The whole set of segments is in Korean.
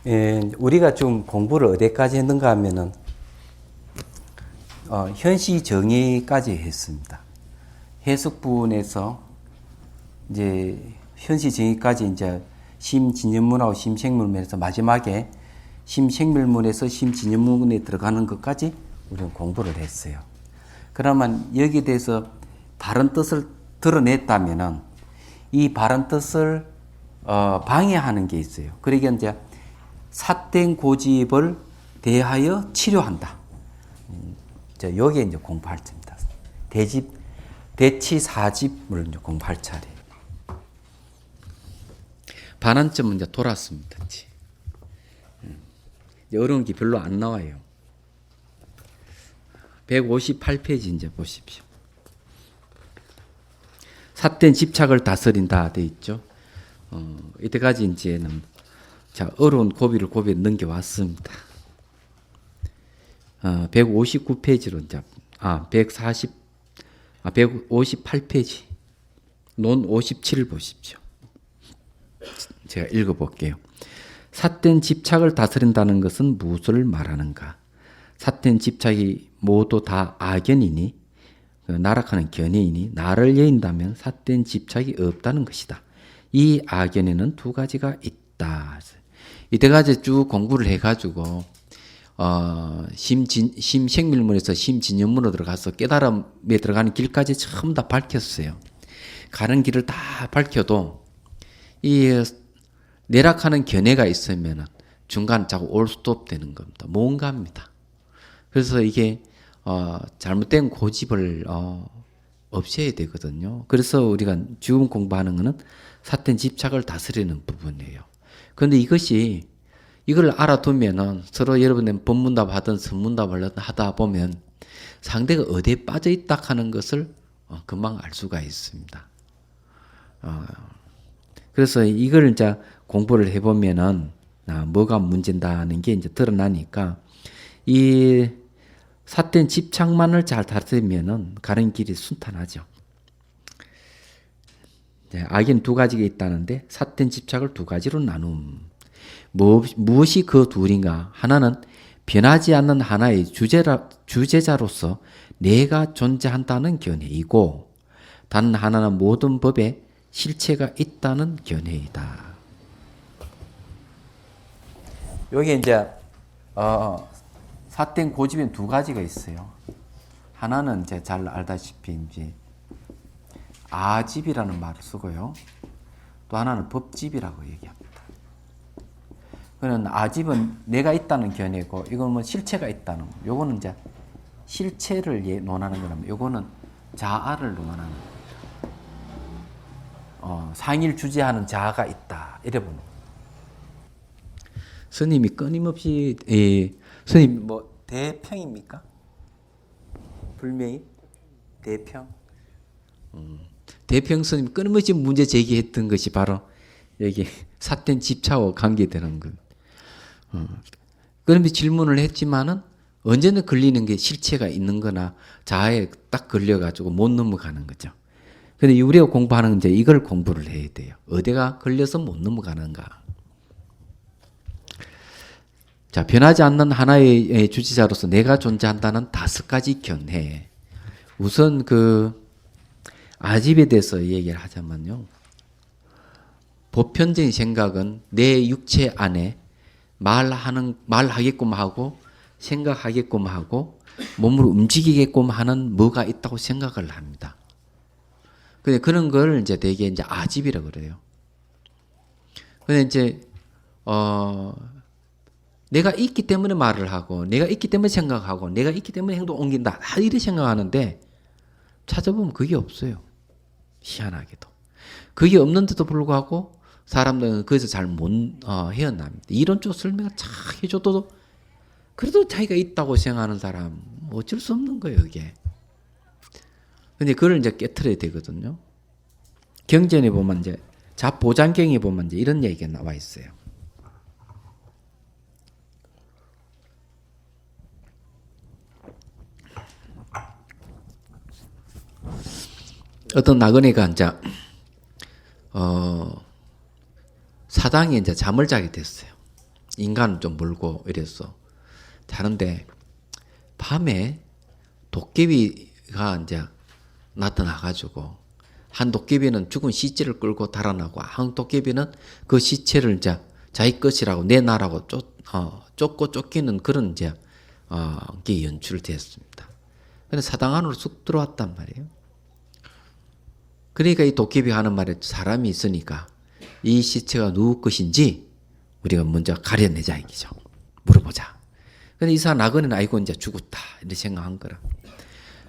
우리가 좀 공부를 어디까지 했는가 하면은, 현시 정의까지 했습니다. 해석분에서 이제 현시 정의까지 이제 심진연문하고 심생물문에서 마지막에 심생물문에서 심진연문에 들어가는 것까지 우리는 공부를 했어요. 그러면 여기에 대해서 바른 뜻을 드러냈다면은 이 바른 뜻을 방해하는 게 있어요. 그러니까 이제 삿된 고집을 대하여 치료한다. 여기에 이제 공부할 때입니다. 대치사집을 이제 공부할 차례. 반환점은 이제 돌았습니다. 어려운 게 별로 안 나와요. 158페이지 이제 보십시오. 삿된 집착을 다스린다 돼 있죠. 이때까지 이제는 자 어려운 고비를 고비에 넘겨왔습니다. 159페이지로 이제 158페이지 논 57을 보십시오. 제가 읽어볼게요. 삿된 집착을 다스린다는 것은 무엇을 말하는가? 삿된 집착이 모두 다 악견이니 나락하는 견해이니 나를 여인다면 삿된 집착이 없다는 것이다. 이 악견에는 두 가지가 있다. 이때까지 쭉 공부를 해가지고 심생밀문에서 심진연문으로 들어가서 깨달음에 들어가는 길까지 전부 다 밝혔어요. 가는 길을 다 밝혀도 이 내락하는 견해가 있으면 중간 자꾸 올 스톱 되는 겁니다. 뭔가입니다. 그래서 이게 잘못된 고집을 없애야 되거든요. 그래서 우리가 지금 공부하는 것은 삿된 집착을 다스리는 부분이에요. 그런데 이걸 알아두면은 서로 여러분들 법문답 하든 선문답을 하다 보면 상대가 어디에 빠져 있다 하는 것을 금방 알 수가 있습니다. 그래서 이걸 이제 공부를 해보면은 뭐가 문제다는 게 이제 드러나니까 이 삿된 집착만을 잘 다스리면은 가는 길이 순탄하죠. 악인 두 가지가 있다는데 삿된 집착을 두 가지로 나눔. 무엇이 그 둘인가? 하나는 변하지 않는 하나의 주제자로서 내가 존재한다는 견해이고 다른 하나는 모든 법에 실체가 있다는 견해이다. 여기 이제 삿된 고집엔 두 가지가 있어요. 하나는 이제 잘 알다시피 이제 아집이라는 말을 쓰고요. 또 하나는 법집이라고 얘기합니다. 그는 아집은 내가 있다는 견해고 이건 뭐 실체가 있다는 거. 요거는 이제 실체를 논하는 거라면 요거는 자아를 논하는 거. 상일 주재하는 자아가 있다. 이래 보는 거. 스님이 끊임없이 스님 뭐 대평입니까? 불명이 대평. 대평 스님 끊임없이 문제 제기했던 것이 바로 여기 삿된 집착과 관계되는 것. 그러면서 질문을 했지만은 언제는 걸리는 게 실체가 있는 거나 자아에 딱 걸려가지고 못 넘어가는 거죠. 근데 우리가 공부하는 건 이제 이걸 공부를 해야 돼요. 어디가 걸려서 못 넘어가는가. 자, 변하지 않는 하나의 주체자로서 내가 존재한다는 5가지 견해. 우선 아집에 대해서 얘기를 하자면요. 보편적인 생각은 내 육체 안에 말하게끔 하고 생각하게끔 하고 몸을 움직이게끔 하는 뭐가 있다고 생각을 합니다. 근데 그런 걸 이제 되게 이제 아집이라고 그래요. 근데 이제 내가 있기 때문에 말을 하고 내가 있기 때문에 생각하고 내가 있기 때문에 행동 옮긴다. 이렇게 생각하는데 찾아보면 그게 없어요. 희한하게도. 그게 없는데도 불구하고 사람들은 거기서 잘 못 헤어납니다. 이론적 설명을 잘 해줘도 그래도 자기가 있다고 생각하는 사람 어쩔 수 없는 거예요, 이게. 근데 그걸 이제 깨트려야 되거든요. 경전에 보면 이제 자보장경에 보면 이제 이런 얘기가 나와 있어요. 어떤 나그네가 이제 사당에 이제 잠을 자게 됐어요. 인간은 좀 멀고 이랬어. 자는데 밤에 도깨비가 이제 나타나가지고 한 도깨비는 죽은 시체를 끌고 달아나고 한 도깨비는 그 시체를 이제 자기 것이라고 내놔라고 쫓고 쫓기는 그런 이제 게 연출됐습니다. 근데 사당 안으로 쑥 들어왔단 말이에요. 그러니까 이 도깨비 하는 말에 사람이 있으니까 이 시체가 누구 것인지 우리가 먼저 가려내자 이기죠. 물어보자. 근데 이 사람 나그네는 아이고 이제 죽었다 이렇게 생각한 거라.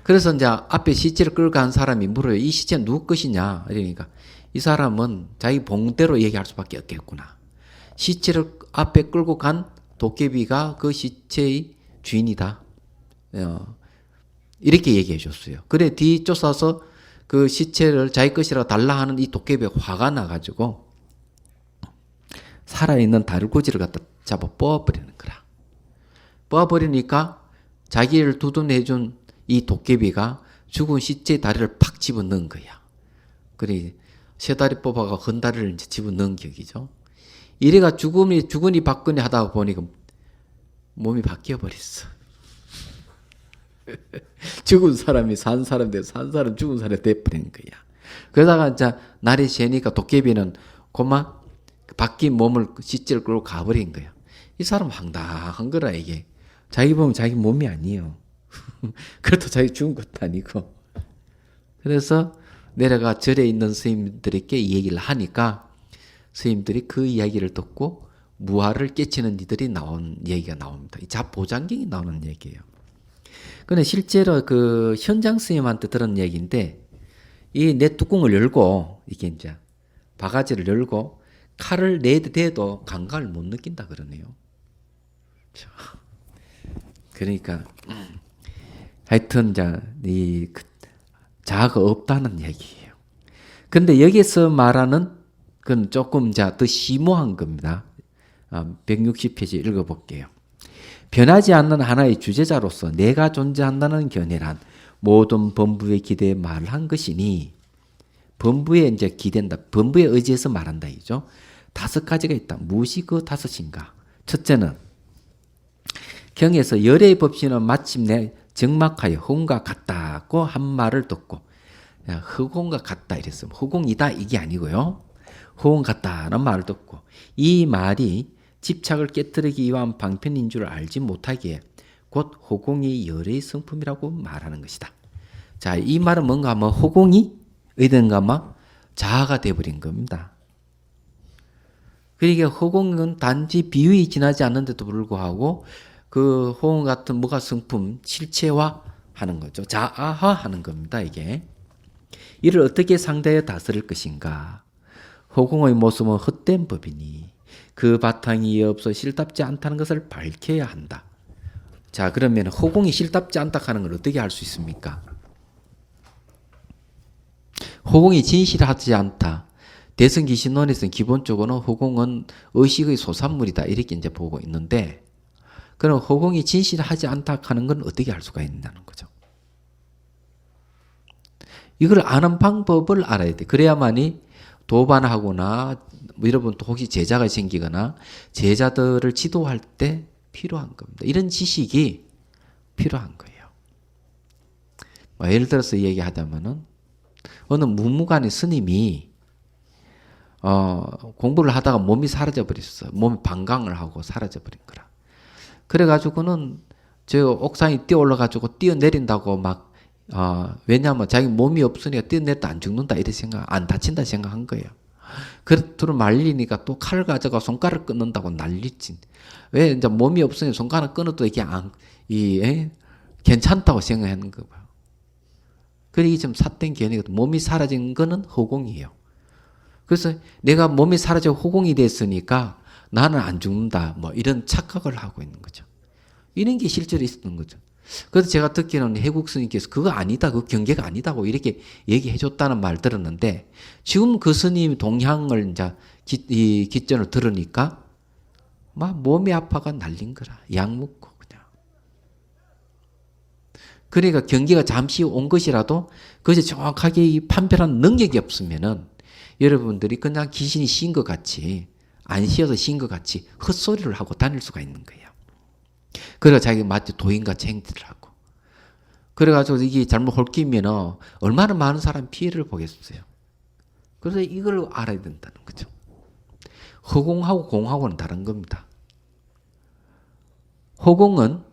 그래서 이제 앞에 시체를 끌고 간 사람이 물어요. 이 시체는 누구 것이냐? 이러니까 이 사람은 자기 봉대로 얘기할 수밖에 없겠구나. 시체를 앞에 끌고 간 도깨비가 그 시체의 주인이다. 이렇게 얘기해 줬어요. 그래 뒤쫓아서 그 시체를 자기 것이라고 달라 하는 이 도깨비가 화가 나가지고 살아있는 다루고지를 갖다 잡아 뽑아버리는 거라. 뽑아버리니까 자기를 두둔해준 이 도깨비가 죽은 시체의 다리를 팍 집어넣은 거야. 그래 세 다리 뽑아가 한 다리를 이제 집어넣은 격이죠. 이래가 죽으니 받거니 하다가 보니까 몸이 바뀌어 버렸어. 죽은 사람이 산 사람 돼, 산 사람 죽은 사람이 돼버린 거야. 그러다가 이제 날이 새니까 도깨비는 고마 바뀐 몸을 시체를 끌고 가버린 거야. 이 사람 황당한 거라 이게. 자기 보면 자기 몸이 아니에요. 그래도 자기 죽은 것도 아니고. 그래서 내려가 절에 있는 스님들에게 이 얘기를 하니까 스님들이 그 이야기를 듣고 무화를 깨치는 이들이 나온 얘기가 나옵니다. 이 자보장경이 나오는 얘기예요. 근데 실제로 그 현장 스님한테 들은 얘기인데 이 내 뚜껑을 열고 이게 이제 바가지를 열고 칼을 내대도 감각을 못 느낀다 그러네요. 그러니까 하여튼 이 자아가 없다는 얘기예요. 근데 여기서 말하는 그건 조금 더 심오한 겁니다. 160페이지 읽어볼게요. 변하지 않는 하나의 주제자로서 내가 존재한다는 견해란 모든 범부의 기대에 말한 것이니 범부에 이제 기댄다. 범부에 의지해서 말한다 이죠. 5가지가 있다. 무엇이 그 5인가? 첫째는 경에서 열의 법신은 마침내 정막하여 허공과 같다고 한 말을 듣고 허공과 같다 이랬어요. 허공이다 이게 아니고요. 허공 같다는 말을 듣고 이 말이 집착을 깨뜨리기 위한 방편인 줄 알지 못하기에 곧 허공이 열의 성품이라고 말하는 것이다. 자, 이 말은 뭔가 하면 허공이 의든가 하면 자아가 되어버린 겁니다. 그러니까 허공은 단지 비유에 지나지 않는데도 불구하고 그 허공 같은 뭐가 성품 실체화하는 거죠. 자아화하는 겁니다. 이게 이를 어떻게 상대하여 다스릴 것인가? 허공의 모습은 헛된 법이니 그 바탕이 없어 실답지 않다는 것을 밝혀야 한다. 자, 그러면 허공이 실답지 않다 하는 걸 어떻게 알 수 있습니까? 허공이 진실하지 않다. 대승기신론에서는 기본적으로는 허공은 의식의 소산물이다 이렇게 이제 보고 있는데, 그럼 허공이 진실하지 않다 하는 건 어떻게 알 수가 있냐는 거죠. 이걸 아는 방법을 알아야 돼. 그래야만이 도반하거나 여러분 또 혹시 제자가 생기거나 제자들을 지도할 때 필요한 겁니다. 이런 지식이 필요한 거예요. 예를 들어서 얘기하자면은 어느 무무간의 스님이 공부를 하다가 몸이 사라져 버렸어. 몸이 방광을 하고 사라져 버린 거라. 그래가지고는 저 옥상에 뛰어 올라가지고 뛰어내린다고 막 왜냐하면 자기 몸이 없으니까 뛰어내려도 안 죽는다 이렇게 생각, 안 다친다 생각한 거예요. 그렇도록 말리니까 또 칼을 가져가 손가락 끊는다고 난리지. 왜 이제 몸이 없으니 손가락 끊어도 이게 괜찮다고 생각하는 거 봐요. 그러기 좀 삿된 견해거든. 몸이 사라진 거는 허공이에요. 그래서 내가 몸이 사라지고 허공이 됐으니까 나는 안 죽는다. 뭐 이런 착각을 하고 있는 거죠. 이런 게 실제로 있었던 거죠. 그래서 제가 듣기로는 해국 스님께서 그거 아니다. 그 경계가 아니다고 이렇게 얘기해 줬다는 말 들었는데 지금 그 스님 동향을 이제 기전을 들으니까 막 몸이 아파가 날린 거라. 약 먹고 그냥. 그러니까 경계가 잠시 온 것이라도 그것이 정확하게 판별한 능력이 없으면은 여러분들이 그냥 귀신이 씌인 것 같이 안 쉬어서 쉰 것 같이 헛소리를 하고 다닐 수가 있는 거예요. 그래서 자기가 마치 도인같이 행태를 하고. 그래가지고 이게 잘못 홀기면 얼마나 많은 사람이 피해를 보겠어요. 그래서 이걸 알아야 된다는 거죠. 허공하고 공하고는 다른 겁니다. 허공은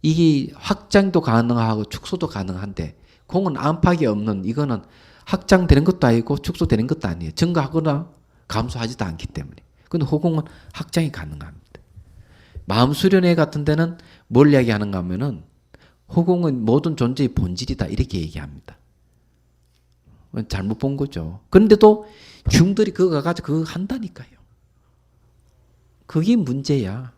이게 확장도 가능하고 축소도 가능한데 공은 안팎이 없는 이거는 확장되는 것도 아니고 축소되는 것도 아니에요. 증가하거나 감소하지도 않기 때문에. 근데 허공은 확장이 가능합니다. 마음 수련회 같은 데는 뭘 이야기하는가 하면은 허공은 모든 존재의 본질이다 이렇게 얘기합니다. 잘못 본 거죠. 그런데도 중들이 그거 가지고 그거 한다니까요. 그게 문제야.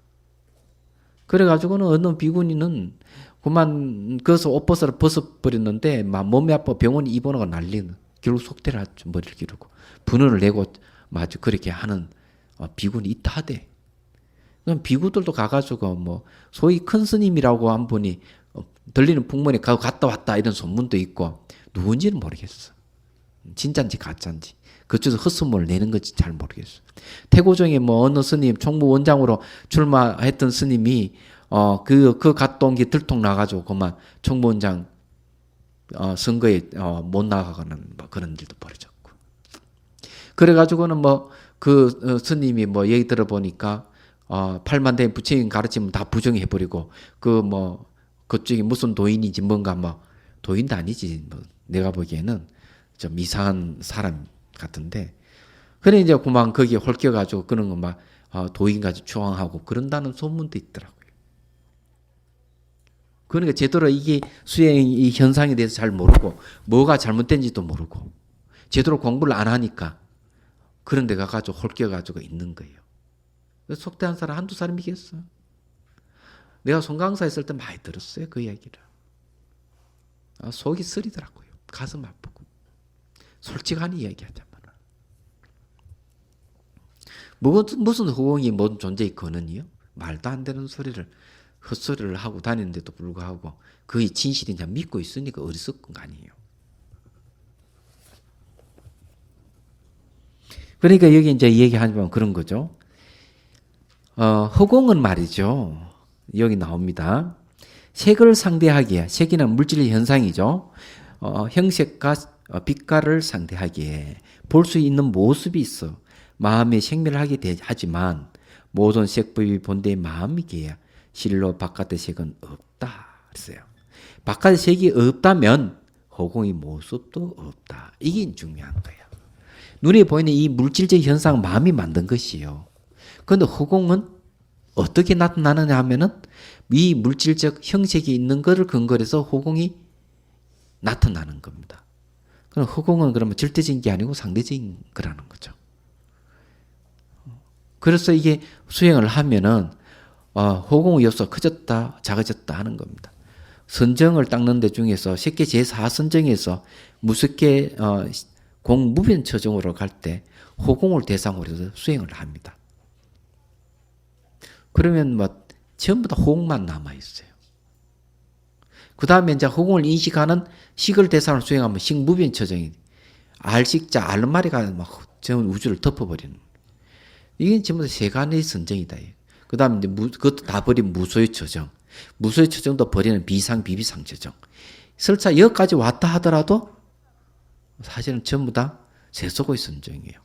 그래가지고는 어느 비구니는 그만 그래서 옷벗을 벗어버렸는데 막 몸이 아파 병원 입원하고 난리는 결국 속대를 하죠. 머리를 기르고 분원을 내고 마주 그렇게 하는 비구니 있다 하대. 그럼 비구들도 가가지고 뭐 소위 큰 스님이라고 한 분이 들리는 풍문에 가고 갔다 왔다 이런 소문도 있고 누군지는 모르겠어. 진짠지 가짠지. 그쪽에서 헛소문을 내는 건지 잘 모르겠어. 태고종에 뭐 어느 스님 총무원장으로 출마했던 스님이 그 갔다 온 게 들통 나가지고 그만 총무원장 선거에 못 나가는 뭐 그런 일도 벌어졌고. 그래가지고는 뭐 그 스님이 뭐 얘기 들어보니까 8만 대 부처님 가르치면 다 부정해버리고 그 뭐 그쪽이 무슨 도인인지 뭔가 뭐 도인도 아니지 뭐 내가 보기에는 좀 이상한 사람 같은데 그래 이제 그만 거기에 홀겨가지고 그런 거 막 도인까지 추앙하고 그런다는 소문도 있더라고요. 그러니까 제대로 이게 수행 이 현상에 대해서 잘 모르고 뭐가 잘못된지도 모르고 제대로 공부를 안 하니까 그런 데 가가지고 홀겨가지고 있는 거예요. 속대한 사람 한두 사람이겠어. 내가 송강사 있을 때 많이 들었어요. 그 이야기를. 속이 쓰리더라고요. 가슴 아프고. 솔직한 이야기하자면. 무슨 허공이 모든 존재의 근원이요? 말도 안 되는 소리를 헛소리를 하고 다니는데도 불구하고 그의 진실인지 믿고 있으니까 어리석은 거 아니에요. 그러니까 여기 이제 얘기하면 그런 거죠. 허공은 말이죠. 여기 나옵니다. 색을 상대하기에, 색이는 물질의 현상이죠. 형색과 빛깔을 상대하기에 볼 수 있는 모습이 있어 마음에 생멸하게 하지만 모든 색법이 본대의 마음이기에 실로 바깥의 색은 없다. 그랬어요. 바깥의 색이 없다면 허공의 모습도 없다. 이게 중요한 거예요. 눈에 보이는 이 물질적 현상 마음이 만든 것이요. 그런데 허공은 어떻게 나타나느냐 하면은 이 물질적 형색이 있는 것을 근거로 해서 허공이 나타나는 겁니다. 그럼 허공은 그러면 절대적인 게 아니고 상대적인 거라는 거죠. 그래서 이게 수행을 하면은 허공의 요소가 커졌다 작아졌다 하는 겁니다. 선정을 닦는 데 중에서 쉽게 제4선정에서 무섭게 공무변처정으로 갈 때 허공을 대상으로 해서 수행을 합니다. 그러면 뭐 전부 다 허공만 남아있어요. 그 다음에 이제 허공을 인식하는 식을 대상으로 수행하면 식무변처정이 알식자 알마리가 막 전 우주를 덮어버리는 이게 전부 다 세간의 선정이다. 그 다음에 이제 그것도 다 버린 무소의 처정. 무소의 처정도 버리는 비상, 비비상 처정. 설사 여기까지 왔다 하더라도 사실은 전부 다 세속의 선정이에요.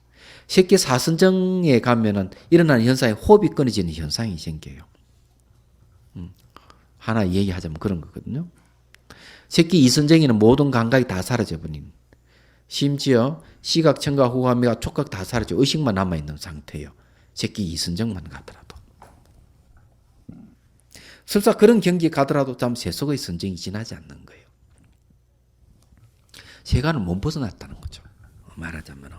쉽게 사선정에 가면은 일어나는 현상이 호흡이 끊어지는 현상이 생겨요. 하나 얘기하자면 그런 거거든요. 쉽게 이선정에는 모든 감각이 다 사라져버린. 심지어 시각, 청각, 후각, 미각, 촉각 다 사라져 의식만 남아있는 상태예요. 새끼 이선정만 가더라도. 설사 그런 경기에 가더라도 참 세속의 선정이 지나지 않는 거예요. 세간을 못 벗어났다는 거죠. 말하자면.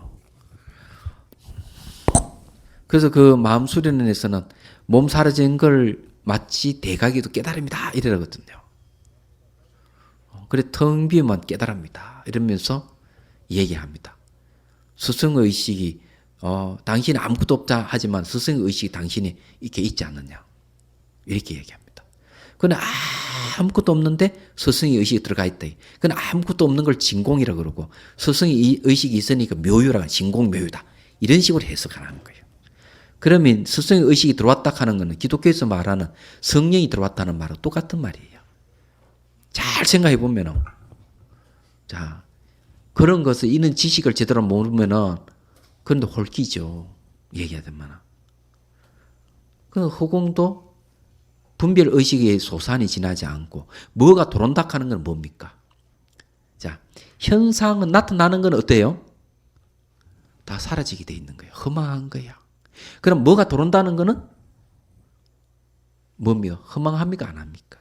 그래서 그 마음 수련에서는 몸 사라진 걸 마치 대각에도 깨달음이다 이러거든요. 그래 텅 비면 깨달음이다 이러면서 얘기합니다. 스승의 의식이 당신이 아무것도 없다 하지만 스승의 의식이 당신이 이렇게 있지 않느냐 이렇게 얘기합니다. 그건 아무것도 없는데 스승의 의식이 들어가 있다. 그건 아무것도 없는 걸 진공이라고 그러고 스승의 의식이 있으니까 묘유라고 진공묘유다. 이런 식으로 해석하는 거예요. 그러면 스승의 의식이 들어왔다 하는 것은 기독교에서 말하는 성령이 들어왔다는 말은 똑같은 말이에요. 잘 생각해 보면은, 자, 그런 것을, 이런 지식을 제대로 모르면은, 그런데 홀기죠. 얘기하자면. 그 허공도 분별 의식의 소산이 지나지 않고, 뭐가 들어온다 하는 건 뭡니까? 자, 현상은 나타나는 건 어때요? 다 사라지게 돼 있는 거예요. 허망한 거야. 그럼 뭐가 들어온다는 거는 뭡니까? 허망합니까? 안 합니까?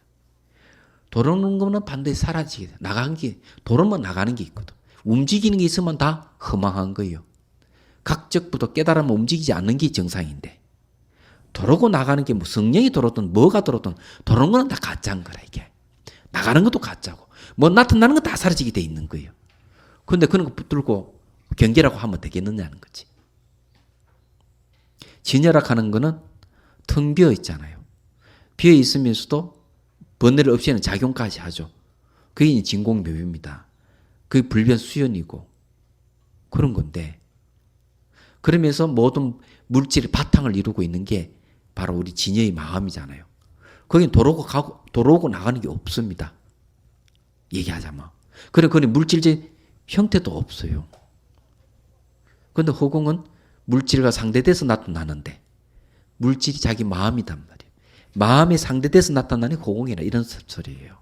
들어오는 거는 반드시 사라지게 돼. 나가는 게, 들어오면 나가는 게 있거든. 움직이는 게 있으면 다 허망한 거예요. 각적부터 깨달으면 움직이지 않는 게 정상인데, 들어오고 나가는 게 뭐 성령이 들어오든 뭐가 들어오든 들어오는 거는 다 가짜인 거라, 이게. 나가는 것도 가짜고, 뭐 나타나는 건 다 사라지게 돼 있는 거예요. 그런데 그런 거 붙들고 경계라고 하면 되겠느냐는 거지. 진열학하는 거는 텅 비어 있잖아요. 비어 있으면서도 번뇌를 없애는 작용까지 하죠. 그게 진공묘유입니다. 그게 불변수연이고 그런 건데, 그러면서 모든 물질의 바탕을 이루고 있는 게 바로 우리 진여의 마음이잖아요. 거긴 돌아오고 나가는 게 없습니다. 얘기하자면. 그건 물질적 형태도 없어요. 그런데 허공은 물질과 상대돼서 나타나는데, 물질이 자기 마음이단 말이에요. 마음에 상대돼서 나타나는 허공이라, 이런 소리예요.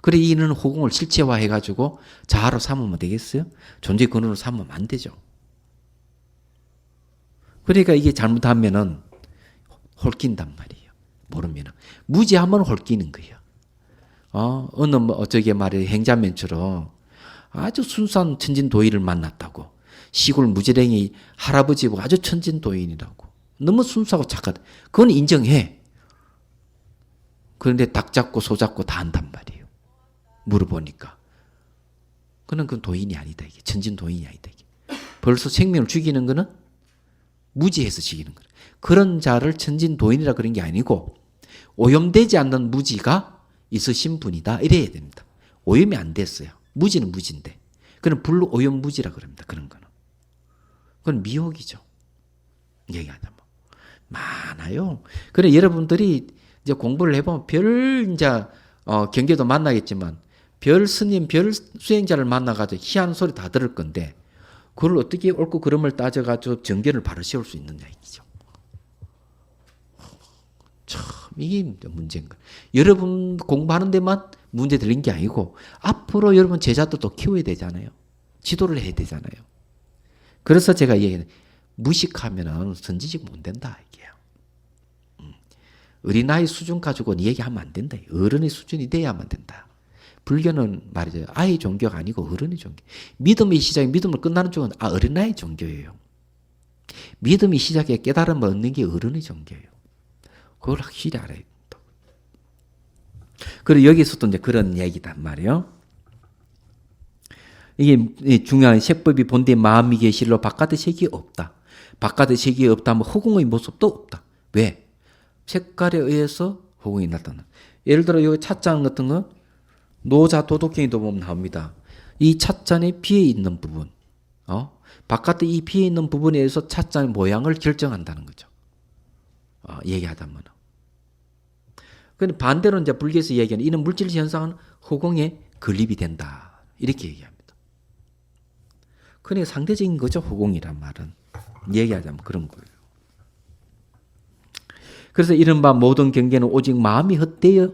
그래, 이는 허공을 실체화해가지고 자아로 삼으면 되겠어요? 존재의 근원으로 삼으면 안 되죠. 그러니까 이게 잘못하면은 홀낀단 말이에요. 모르면은. 무지하면 홀끼는 거예요. 저게 말이에요. 행자면처럼 아주 순수한 천진도인을 만났다고. 시골 무지랭이 할아버지고 아주 천진도인이라고. 너무 순수하고 착하다. 그건 인정해. 그런데 닭 잡고 소 잡고 다 한단 말이에요. 물어보니까. 그건 도인이 아니다, 이게. 천진도인이 아니다, 이게. 벌써 생명을 죽이는 거는 무지해서 죽이는 거예요. 그런 자를 천진도인이라 그런 게 아니고, 오염되지 않는 무지가 있으신 분이다, 이래야 됩니다. 오염이 안 됐어요. 무지는 무지인데. 그건 불오염 무지라 그럽니다. 그런 거는. 그건 미혹이죠. 얘기하자면. 많아요. 그래, 여러분들이 이제 공부를 해보면 경계도 만나겠지만, 별 스님, 별 수행자를 만나가지고 희한한 소리 다 들을 건데, 그걸 어떻게 옳고 그름을 따져가지고 정견을 바로 세울 수 있느냐, 이기죠. 참, 이게 문제인 거예요. 여러분 공부하는 데만 문제 들린 게 아니고, 앞으로 여러분 제자들도 키워야 되잖아요. 지도를 해야 되잖아요. 그래서 제가 얘기해요. 무식하면 선지식 못 된다, 이게요. 어린아이 수준 가지고는 얘기하면 안 된다. 어른의 수준이 돼야만 된다. 불교는 말이죠. 아이 종교가 아니고 어른의 종교. 믿음의 시작이, 믿음을 끝나는 쪽은 어린아이 종교예요. 믿음이 시작해 깨달음을 얻는 게 어른의 종교예요. 그걸 확실히 알아야 된다. 그리고 여기서도 이제 그런 얘기단 말이에요. 이게 중요한 색법이 본대 마음이 계실로 바깥의 색이 없다. 바깥의 색이 없다면 허공의 모습도 없다. 왜? 색깔에 의해서 허공이 나타나. 예를 들어 여기 찻잔 같은 거 노자 도덕경에도 보면 나옵니다. 이 찻잔에 비어 있는 부분, 바깥에 이 비어 있는 부분에 의해서 찻잔의 모양을 결정한다는 거죠. 얘기하자면. 근데 반대로 이제 불교에서 얘기하는 이런 물질 현상은 허공에 건립이 된다. 이렇게 얘기합니다. 그러니까 상대적인 거죠, 허공이란 말은. 얘기하자면 그런 거예요. 그래서 이른바 모든 경계는 오직 마음이 헛되어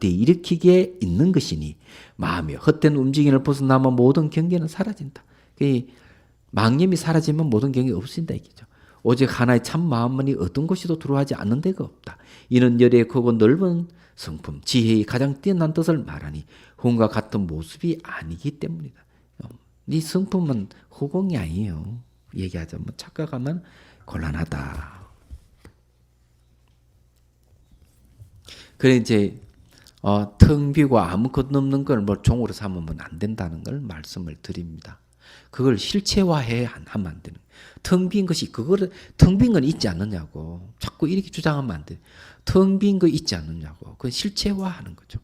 일으키게 있는 것이니, 마음이 헛된 움직임을 벗어나면 모든 경계는 사라진다. 망념이 사라지면 모든 경계가 없어진다, 이거죠. 오직 하나의 참 마음만이 어떤 곳에도 들어가지 않는 데가 없다. 이는 열의 크고 넓은 성품, 지혜의 가장 뛰어난 뜻을 말하니 혼과 같은 모습이 아니기 때문이다. 네 성품은 허공이 아니에요. 얘기하자면 착각하면 곤란하다. 그래 이제 텅 비고 아무것도 없는 걸 뭐 종으로 삼으면 안 된다는 걸 말씀을 드립니다. 그걸 실체화해 하면 안 되는. 텅 빈 것이 텅 빈 건 있지 않느냐고. 자꾸 이렇게 주장하면 안 돼. 텅 빈 거 있지 않느냐고. 그건 실체화하는 거죠.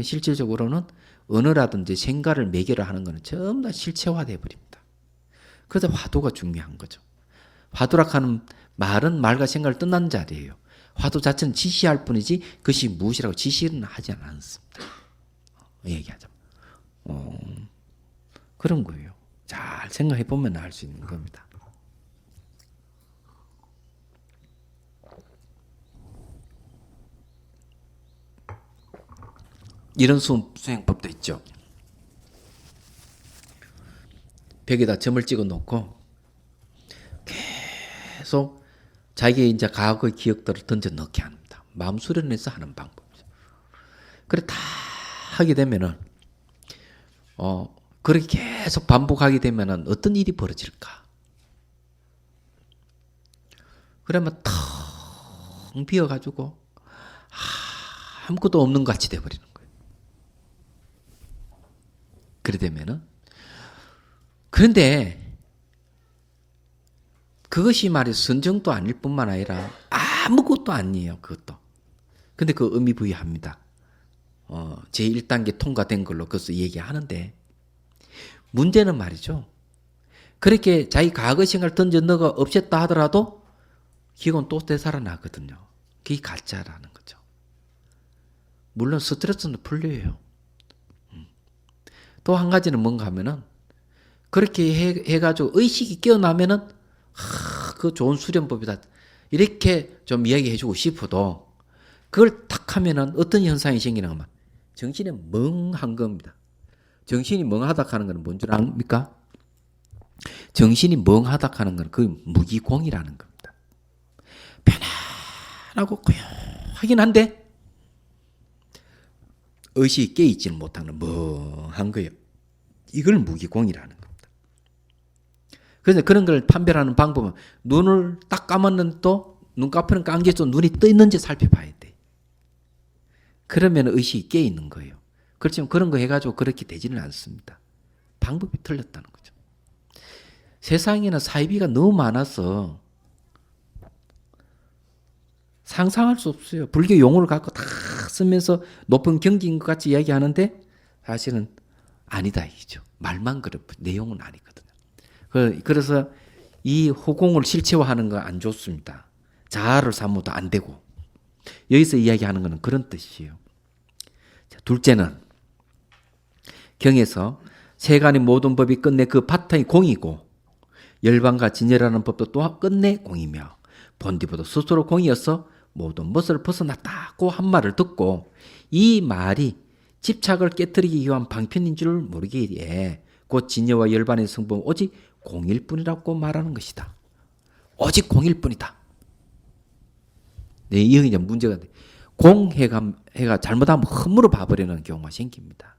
실질적으로는 언어라든지 생각을 매개로 하는 것은 전부 다 실체화돼 버립니다. 그래서 화두가 중요한 거죠. 화두락하는 말은 말과 생각을 뜻나는 자리예요. 화두 자체는 지시할 뿐이지 그것이 무엇이라고 지시는 하지 않습니다. 얘기하자면 그런 거예요. 잘 생각해 보면 알 수 있는 겁니다. 이런 수행법도 있죠. 벽에다 점을 찍어 놓고 계속 자기의 이제 과거의 기억들을 던져 넣게 합니다. 마음 수련해서 하는 방법이죠. 그래 다 하게 되면은 그렇게 계속 반복하게 되면은 어떤 일이 벌어질까? 그러면 텅 비어가지고 아무것도 없는 것 같이 돼버리는 거예요. 그래 되면은 그런데 그것이 말이 선정도 아닐 뿐만 아니라 아무것도 아니에요. 그것도. 근데 그 의미부여합니다. 제1단계 통과된 걸로 그것을 얘기하는데 문제는 말이죠. 그렇게 자기 과거 생각을 던져 넣어 없앴다 하더라도 기억은 또 되살아나거든요. 그게 가짜라는 거죠. 물론 스트레스는 풀려요. 또 한 가지는 뭔가 하면은 그렇게 해가지고 의식이 깨어나면은 그 좋은 수련법이다. 이렇게 좀 이야기해주고 싶어도 그걸 탁 하면은 어떤 현상이 생기나 하면 정신이 멍한 겁니다. 정신이 멍하다 하는 건 뭔 줄 압니까? 정신이 멍하다 하는 건 그 무기공이라는 겁니다. 편안하고 고요하긴 한데 의식이 깨있지는 못하는 멍한 거예요. 이걸 무기공이라는 겁니다. 그래서 그런 걸 판별하는 방법은 눈을 딱 감았는데 또 눈꺼풀은 감겨서 눈이 떠 있는지 살펴봐야 돼. 그러면 의식이 깨 있는 거예요. 그렇지만 그런 거 해가지고 그렇게 되지는 않습니다. 방법이 틀렸다는 거죠. 세상에는 사이비가 너무 많아서 상상할 수 없어요. 불교 용어를 갖고 다 쓰면서 높은 경지인 것 같이 이야기하는데 사실은 아니다 이죠. 말만 그렇고 내용은 아니거든요. 그래서 이 호공을 실체화하는 건 안 좋습니다. 자아를 삼어도 안 되고 여기서 이야기하는 것은 그런 뜻이에요. 자, 둘째는 경에서 세간의 모든 법이 끝내 그 바탕이 공이고 열반과 진열하는 법도 또한 끝내 공이며 본디보다 스스로 공이어서 모든 것을 벗어났다고 한 말을 듣고 이 말이 집착을 깨뜨리기 위한 방편인 줄 모르기에 곧 진여와 열반의 성품은 오직 공일 뿐이라고 말하는 것이다. 오직 공일 뿐이다. 네, 이게 이제 문제가 돼. 공해가 잘못하면 흠으로 봐버리는 경우가 생깁니다.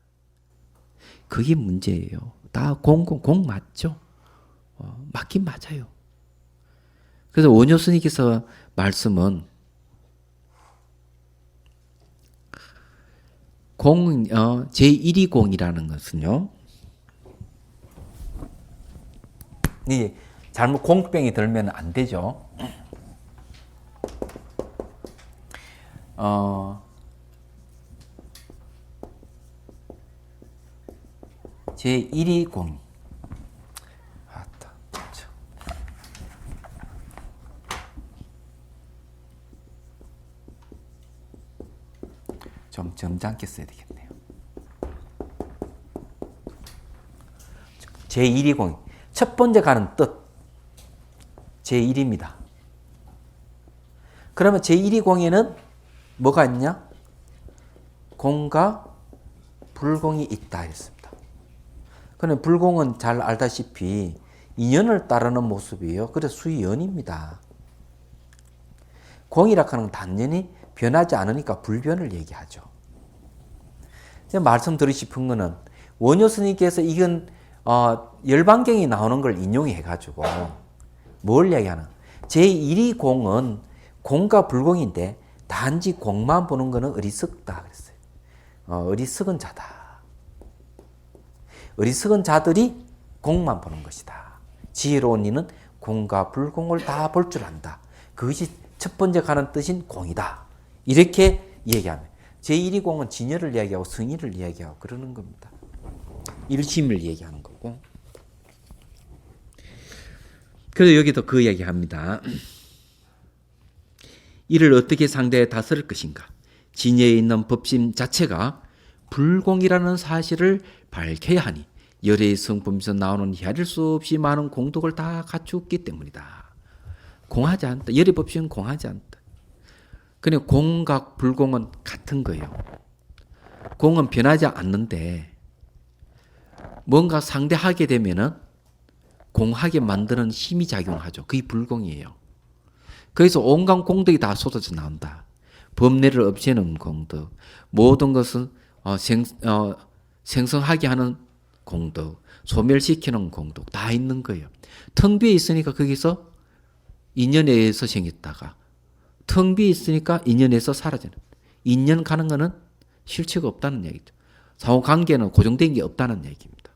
그게 문제예요. 다 공 맞죠? 맞긴 맞아요. 그래서 원효 스님께서 말씀은 제1위 공이라는 것은요. 이 잘못 공병이 들면 안 되죠. 제1위 공. 좀 점잖게 써야 되겠네요. 제1위 공. 첫 번째 가는 뜻. 제1입니다. 그러면 제1위 공에는 뭐가 있냐? 공과 불공이 있다 했습니다. 그런데 불공은 잘 알다시피 인연을 따르는 모습이에요. 그래서 수연입니다. 공이라 하는 건 단연히 변하지 않으니까 불변을 얘기하죠. 제가 말씀드리고 싶은 거는 원효 스님께서 이건 열반경이 나오는 걸 인용해가지고 뭘 얘기하나? 제1위 공은 공과 불공인데 단지 공만 보는 거는 어리석다 그랬어요. 어리석은 자다. 어리석은 자들이 공만 보는 것이다. 지혜로운 이는 공과 불공을 다 볼 줄 안다. 그것이 첫 번째 가는 뜻인 공이다. 이렇게 얘기하면 제1위 공은 진여를 이야기하고 승의를 이야기하고 그러는 겁니다. 일심을 얘기하는 거고. 그래서 여기도 그 이야기 합니다. 이를 어떻게 상대에 다스릴 것인가? 진예에 있는 법심 자체가 불공이라는 사실을 밝혀야 하니 열의 성품에서 나오는 헤아릴 수 없이 많은 공덕을 다 갖추었기 때문이다. 공하지 않다. 열의 법심은 공하지 않다. 그냥 공과 불공은 같은 거예요. 공은 변하지 않는데 뭔가 상대하게 되면은 공하게 만드는 힘이 작용하죠. 그게 불공이에요. 그래서 온갖 공덕이 다 쏟아져 나온다. 범례를 없애는 공덕, 모든 것은 생성하게 하는 공덕, 소멸시키는 공덕 다 있는 거예요. 텅 비어 있으니까 거기서 인연에 의해서 생겼다가 텅 비어 있으니까 인연에서 사라지는. 인연 가는 거는 실체가 없다는 얘기죠. 상호관계는 고정된 게 없다는 얘기입니다.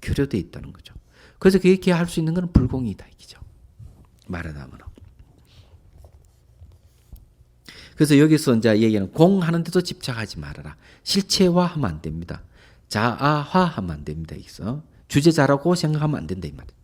교류되어 있다는 거죠. 그래서 그렇게 할 수 있는 건 불공이다 이기죠. 말하자면. 그래서 여기서 이제 얘기하는 공하는 데도 집착하지 말아라. 실체화하면 안 됩니다. 자아화하면 안 됩니다. 여기서 주제자라고 생각하면 안 된다 이 말이에요.